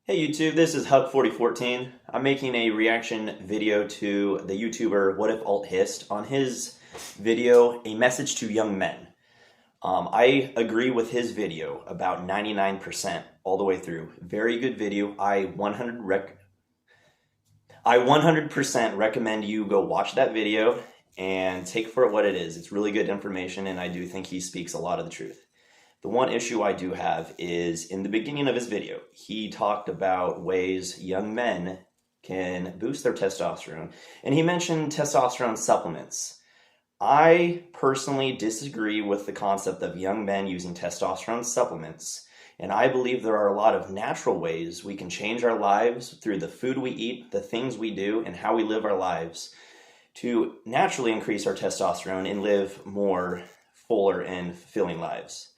Hey YouTube, this is Huck4014. I'm making a reaction video to the YouTuber What If Alt Hist on his video, A Message to Young Men. I agree with his video about 99% all the way through. Very good video. I 100% recommend you go watch that video and take for it what it is. It's really good information, and I do think he speaks a lot of the truth. The one issue I do have is in the beginning of his video, he talked about ways young men can boost their testosterone, and he mentioned testosterone supplements. I personally disagree with the concept of young men using testosterone supplements, and I believe there are a lot of natural ways we can change our lives through the food we eat, the things we do, and how we live our lives to naturally increase our testosterone and live more fuller and fulfilling lives.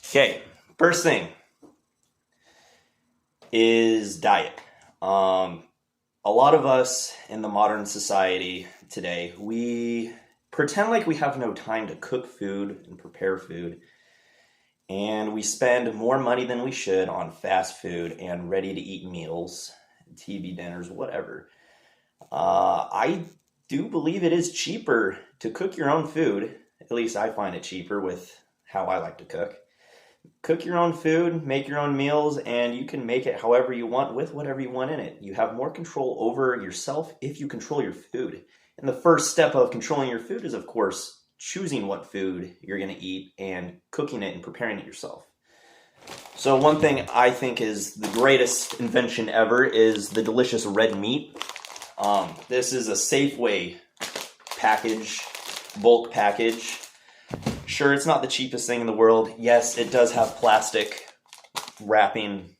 Okay, first thing is diet. A lot of us in the modern society today, we pretend like we have no time to cook food and prepare food, and we spend more money than we should on fast food and ready-to-eat meals, TV dinners, whatever. I do believe it is cheaper to cook your own food. At least I find it cheaper with how I like to cook. Cook your own food, make your own meals, and you can make it however you want with whatever you want in it. You have more control over yourself if you control your food. And the first step of controlling your food is, of course, choosing what food you're going to eat and cooking it and preparing it yourself. So one thing I think is the greatest invention ever is the delicious red meat. This is a Safeway package, bulk package. Sure, it's not the cheapest thing in the world. Yes, it does have plastic wrapping.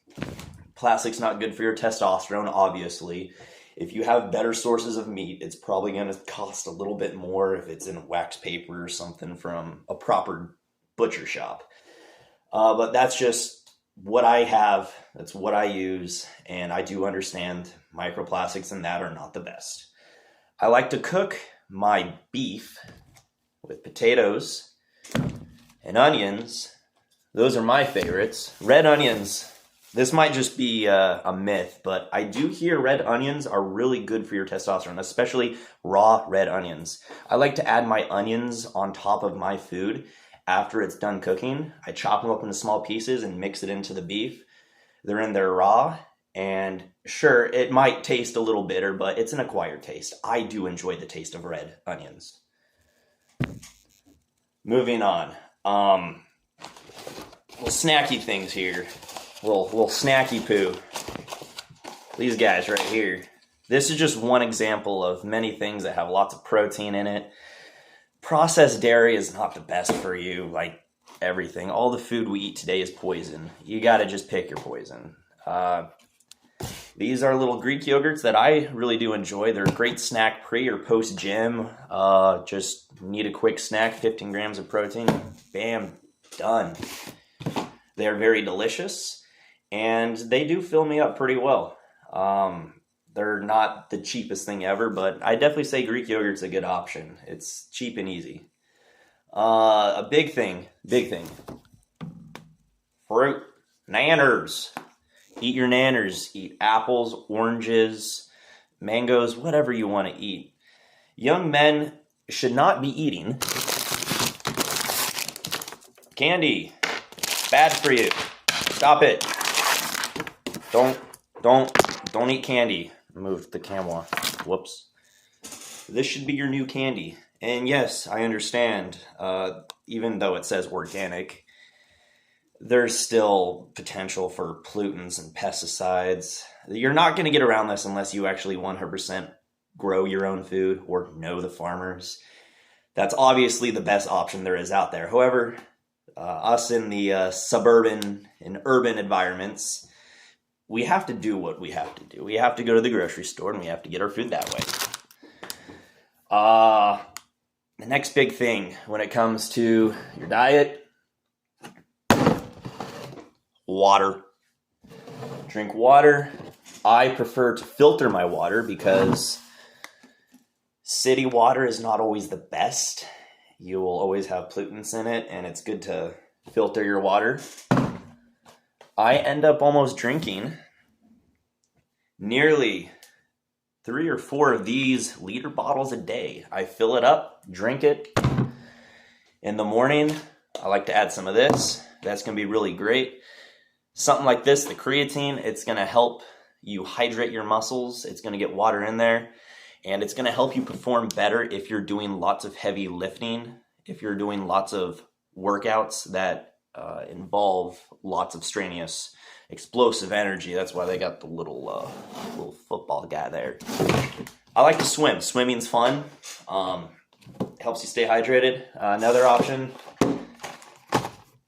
Plastic's not good for your testosterone, obviously. If you have better sources of meat, it's probably going to cost a little bit more if it's in wax paper or something from a proper butcher shop. But that's just what I have. That's what I use, and I do understand microplastics and that are not the best. I like to cook my beef with potatoes and onions. Those are my favorites. Red onions. This might just be a myth, but I do hear red onions are really good for your testosterone, especially raw red onions. I like to add my onions on top of my food after it's done cooking. I chop them up into small pieces and mix it into the beef. They're in there raw, and sure, it might taste a little bitter, but it's an acquired taste. I do enjoy the taste of red onions. Moving on. Little snacky things here. Little snacky poo. These guys right here. This is just one example of many things that have lots of protein in it. Processed dairy is not the best for you, like everything. All the food we eat today is poison. You gotta just pick your poison. These are little Greek yogurts that I really do enjoy. They're a great snack pre or post gym. Just need a quick snack, 15 grams of protein. Bam, done. They're very delicious, and they do fill me up pretty well. They're not the cheapest thing ever, but I definitely say Greek yogurt's a good option. It's cheap and easy. A big thing. Fruit. Nanners. Eat your nanners. Eat apples, oranges, mangoes, whatever you want to eat. Young men should not be eating candy. Bad for you. Stop it. Don't eat candy. Move the camera. Whoops. This should be your new candy. And yes, I understand, even though it says organic, there's still potential for pollutants and pesticides. You're not going to get around this unless you actually 100% grow your own food or know the farmers. That's obviously the best option there is out there. However, us in the suburban and urban environments, we have to do what we have to do. We have to go to the grocery store and we have to get our food that way. The next big thing when it comes to your diet, water. Drink water. I prefer to filter my water because city water is not always the best. You will always have pollutants in it, and it's good to filter your water. I end up almost drinking nearly 3 or 4 of these liter bottles a day. I fill it up, drink it in the morning. I like to add some of this. That's going to be really great. Something like this, the creatine, it's going to help you hydrate your muscles. It's going to get water in there, and it's going to help you perform better if you're doing lots of heavy lifting, if you're doing lots of workouts that involve lots of strenuous, explosive energy. That's why they got the little football guy there. I like to swim. Swimming's fun. Helps you stay hydrated. Another option,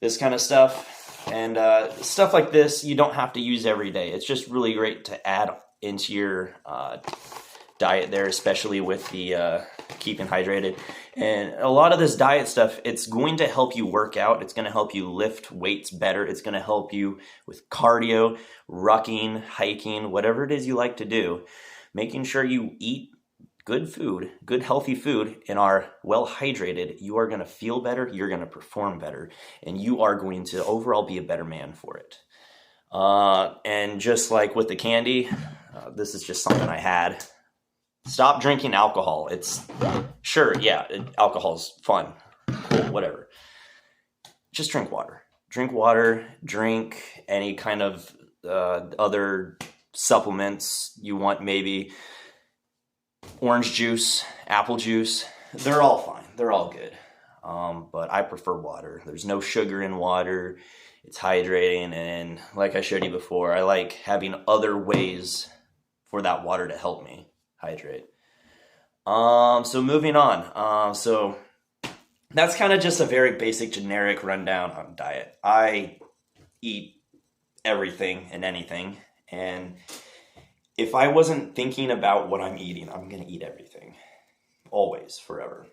this kind of stuff. And stuff like this, you don't have to use every day. It's just really great to add into your diet there, especially with the keeping hydrated. And a lot of this diet stuff, it's going to help you work out. It's going to help you lift weights better. It's going to help you with cardio, rucking, hiking, whatever it is you like to do. Making sure you eat good food, good healthy food, and are well hydrated, you are going to feel better, you're going to perform better, and you are going to overall be a better man for it. And just like with the candy, this is just something I had. Stop drinking alcohol. It's sure, yeah, alcohol's fun, cool, whatever. Just drink water. Drink water, drink any kind of other supplements you want, maybe orange juice, apple juice. They're all fine. They're all good. But I prefer water. There's no sugar in water. It's hydrating. And like I showed you before, I like having other ways for that water to help me hydrate. So moving on. So that's kind of just a very basic, generic rundown on diet. I eat everything and anything. And if I wasn't thinking about what I'm eating, I'm going to eat everything. Always, forever.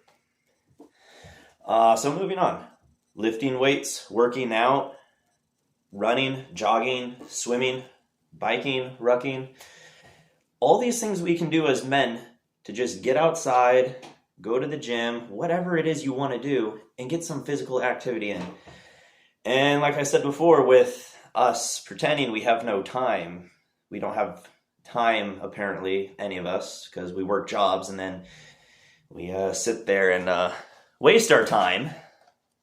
So moving on. Lifting weights, working out, running, jogging, swimming, biking, rucking. All these things we can do as men to just get outside, go to the gym, whatever it is you want to do, and get some physical activity in. And like I said before, with us pretending we have no time, we don't have time, apparently, any of us, because we work jobs and then we sit there and waste our time.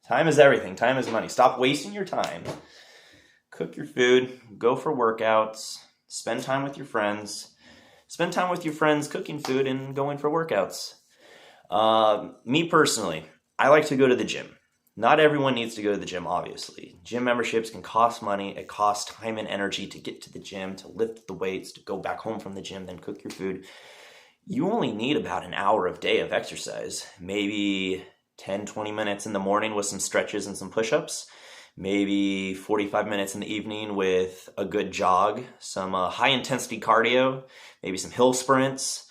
Time is everything. Time is money. Stop wasting your time. Cook your food. Go for workouts. Spend time with your friends. Spend time with your friends cooking food and going for workouts. Me personally, I like to go to the gym. Not everyone needs to go to the gym, obviously. Gym memberships can cost money. It costs time and energy to get to the gym, to lift the weights, to go back home from the gym, then cook your food. You only need about an hour a day of exercise. Maybe 10, 20 minutes in the morning with some stretches and some push-ups. Maybe 45 minutes in the evening with a good jog, some high-intensity cardio, maybe some hill sprints.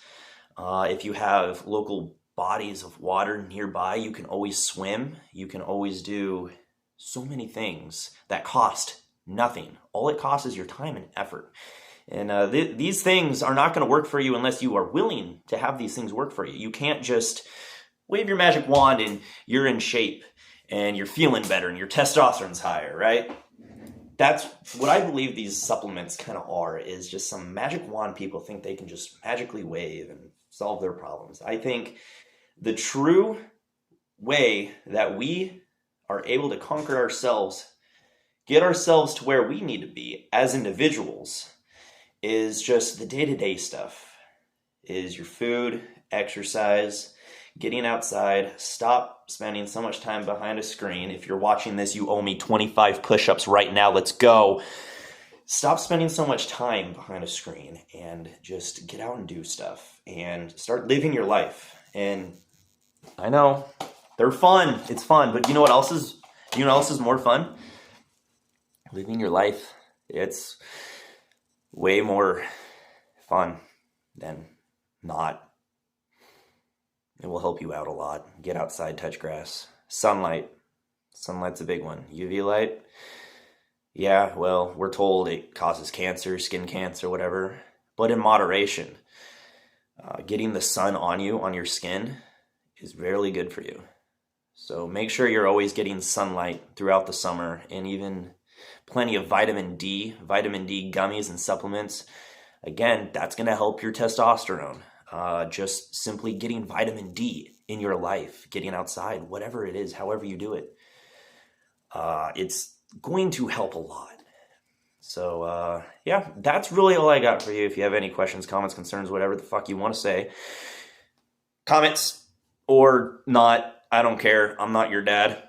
If you have local bodies of water nearby, you can always swim. You can always do so many things that cost nothing. All it costs is your time and effort. And these things are not going to work for you unless you are willing to have these things work for you. You can't just wave your magic wand and you're in shape and you're feeling better and your testosterone's higher, right? That's what I believe these supplements kind of are, is just some magic wand people think they can just magically wave and solve their problems. I think the true way that we are able to conquer ourselves, get ourselves to where we need to be as individuals, is just the day-to-day stuff. Is your food, exercise, getting outside. Stop spending so much time behind a screen. If you're watching this, you owe me 25 push-ups right now. Let's go. Stop spending so much time behind a screen and just get out and do stuff and start living your life. And I know they're fun. It's fun, but you know what else is more fun? Living your life. It's way more fun than not. It will help you out a lot. Get outside, touch grass. Sunlight. Sunlight's a big one. UV light. Yeah, well, we're told it causes cancer, skin cancer, whatever. But in moderation. Getting the sun on you, on your skin, is really good for you. So make sure you're always getting sunlight throughout the summer and even plenty of vitamin D gummies and supplements. Again, that's going to help your testosterone. Just simply getting vitamin D in your life, getting outside, whatever it is, however you do it, it's going to help a lot. So, yeah, that's really all I got for you. If you have any questions, comments, concerns, whatever the fuck you want to say, comments or not, I don't care. I'm not your dad.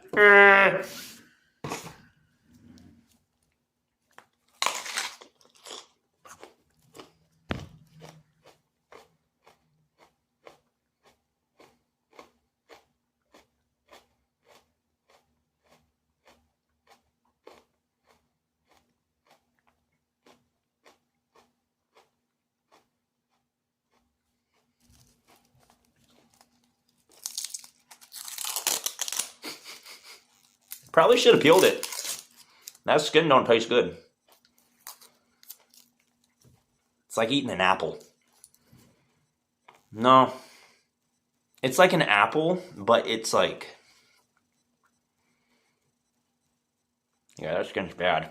Probably should have peeled it. That skin don't taste good. It's like eating an apple. No. It's like an apple, but it's like... Yeah, that skin's bad.